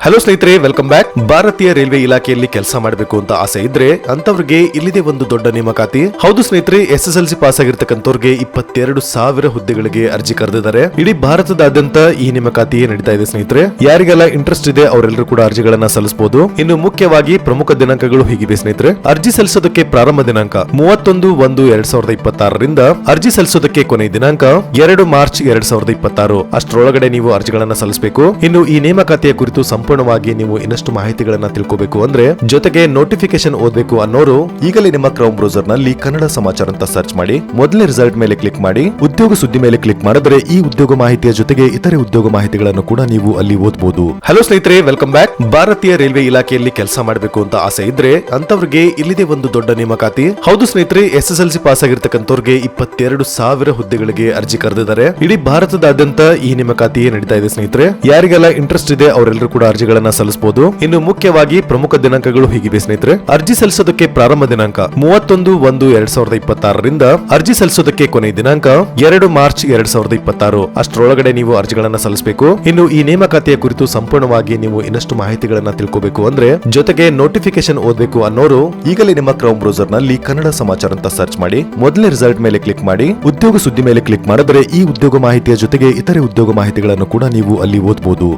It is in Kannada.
ಹಲೋ ಸ್ನೇಹಿತರೆ, ವೆಲ್ಕಮ್ ಬ್ಯಾಕ್. ಭಾರತೀಯ ರೈಲ್ವೆ ಇಲಾಖೆಯಲ್ಲಿ ಕೆಲಸ ಮಾಡಬೇಕು ಅಂತ ಆಸೆ ಇದ್ರೆ ಅಂತವ್ರಿಗೆ ಇಲ್ಲಿದೆ ಒಂದು ದೊಡ್ಡ ನೇಮಕಾತಿ. ಹೌದು ಸ್ನೇಹಿತರೆ, SSLC ಪಾಸ್ ಆಗಿರ್ತಕ್ಕಂಥವ್ರಿಗೆ 22,000 ಹುದ್ದೆಗಳಿಗೆ ಅರ್ಜಿ ಕರೆದಿದ್ದಾರೆ. ಇಡೀ ಭಾರತದಾದ್ಯಂತ ಈ ನೇಮಕಾತಿ ನಡೀತಾ ಇದೆ ಸ್ನೇಹಿತರೆ. ಯಾರಿಗೆಲ್ಲ ಇಂಟ್ರೆಸ್ಟ್ ಇದೆ ಅವರೆಲ್ಲರೂ ಕೂಡ ಅರ್ಜಿಗಳನ್ನ ಸಲ್ಲಿಸಬಹುದು. ಇನ್ನು ಮುಖ್ಯವಾಗಿ ಪ್ರಮುಖ ದಿನಾಂಕಗಳು ಹೀಗಿವೆ ಸ್ನೇಹಿತರೆ. ಅರ್ಜಿ ಸಲ್ಲಿಸೋದಕ್ಕೆ ಪ್ರಾರಂಭ ದಿನಾಂಕ 31/1/2026 ರಿಂದ ಅರ್ಜಿ ಸಲ್ಲಿಸೋದಕ್ಕೆ ಕೊನೆಯ ದಿನಾಂಕ 2 ಮಾರ್ಚ್ 2026. ಅಷ್ಟರೊಳಗಡೆ ನೀವು ಅರ್ಜಿಗಳನ್ನ ಸಲ್ಲಿಸಬೇಕು. ಇನ್ನು ಈ ನೇಮಕಾತಿಯ ಕುರಿತು ಸಂಪೂರ್ಣವಾಗಿ ನೀವು ಇನ್ನಷ್ಟು ಮಾಹಿತಿಗಳನ್ನ ತಿಳ್ಕೋಬೇಕು ಅಂದ್ರೆ ಜೊತೆಗೆ ನೋಟಿಫಿಕೇಶನ್ ಓದಬೇಕು ಅನ್ನೋರು ಈಗಲೇ ನಿಮ್ಮ ಕ್ರೌಮ್ ಬ್ರೌಸರ್ ನಲ್ಲಿ ಕನ್ನಡ ಸಮಾಚಾರ ಅಂತ ಸರ್ಚ್ ಮಾಡಿ ಮೊದಲನೇ ರಿಸಲ್ಟ್ ಮೇಲೆ ಕ್ಲಿಕ್ ಮಾಡಿ ಉದ್ಯೋಗ ಸುದ್ದಿ ಮೇಲೆ ಕ್ಲಿಕ್ ಮಾಡಿದ್ರೆ ಈ ಉದ್ಯೋಗ ಮಾಹಿತಿಯ ಜೊತೆಗೆ ಇತರೆ ಉದ್ಯೋಗ ಮಾಹಿತಿಗಳನ್ನು ಕೂಡ ನೀವು ಅಲ್ಲಿ ಓದಬಹುದು. ಹಲೋ ಸ್ನೇಹಿತರೆ, ವೆಲ್ಕಮ್ ಬ್ಯಾಕ್. ಭಾರತೀಯ ರೈಲ್ವೆ ಇಲಾಖೆಯಲ್ಲಿ ಕೆಲಸ ಮಾಡಬೇಕು ಅಂತ ಆಸೆ ಇದ್ರೆ ಅಂತವ್ರಿಗೆ ಇಲ್ಲಿದೆ ಒಂದು ದೊಡ್ಡ ನೇಮಕಾತಿ. ಹೌದು ಸ್ನೇಹಿತರೆ, SSLC ಪಾಸ್ ಆಗಿರ್ತಕ್ಕಂಥವ್ರಿಗೆ 22,000 ಹುದ್ದೆಗಳಿಗೆ ಅರ್ಜಿ ಕರೆದಿದ್ದಾರೆ. ಇಡೀ ಭಾರತದಾದ್ಯಂತ ಈ ನೇಮಕಾತಿ ನಡೀತಾ ಇದೆ ಸ್ನೇಹಿತರೆ. ಯಾರಿಗೆಲ್ಲ ಇಂಟ್ರೆಸ್ಟ್ ಇದೆ ಅವರೆಲ್ಲರೂ ಕೂಡ ಅರ್ಜಿಗಳನ್ನ ಸಲ್ಲಿಸಬಹುದು. ಇನ್ನು ಮುಖ್ಯವಾಗಿ ಪ್ರಮುಖ ದಿನಾಂಕಗಳು ಹೀಗಿವೆ ಸ್ನೇಹಿತರೆ. ಅರ್ಜಿ ಸಲ್ಲಿಸೋದಕ್ಕೆ ಪ್ರಾರಂಭ ದಿನಾಂಕ 31/1/2026 ರಿಂದ ಅರ್ಜಿ ಸಲ್ಲಿಸೋದಕ್ಕೆ ಕೊನೆಯ ದಿನಾಂಕ 2 ಮಾರ್ಚ್ 2026. ಅಷ್ಟರೊಳಗಡೆ ನೀವು ಅರ್ಜಿಗಳನ್ನ ಸಲ್ಲಿಸಬೇಕು. ಇನ್ನು ಈ ನೇಮಕಾತಿಯ ಕುರಿತು ಸಂಪೂರ್ಣವಾಗಿ ನೀವು ಇನ್ನಷ್ಟು ಮಾಹಿತಿಗಳನ್ನ ತಿಳ್ಕೋಬೇಕು ಅಂದ್ರೆ ಜೊತೆಗೆ ನೋಟಿಫಿಕೇಶನ್ ಓದಬೇಕು ಅನ್ನೋರು ಈಗಲೇ ನಿಮ್ಮ ಕ್ರೌಮ್ ಬ್ರೌಸರ್ ನಲ್ಲಿ ಕನ್ನಡ ಸಮಾಚಾರ ಅಂತ ಸರ್ಚ್ ಮಾಡಿ ಮೊದಲನೇ ರಿಸಲ್ಟ್ ಮೇಲೆ ಕ್ಲಿಕ್ ಮಾಡಿ ಉದ್ಯೋಗ ಸುದ್ದಿ ಮೇಲೆ ಕ್ಲಿಕ್ ಮಾಡಿದ್ರೆ ಈ ಉದ್ಯೋಗ ಮಾಹಿತಿಯ ಜೊತೆಗೆ ಇತರೆ ಉದ್ಯೋಗ ಮಾಹಿತಿಗಳನ್ನು ಕೂಡ ನೀವು ಅಲ್ಲಿ ಓದಬಹುದು.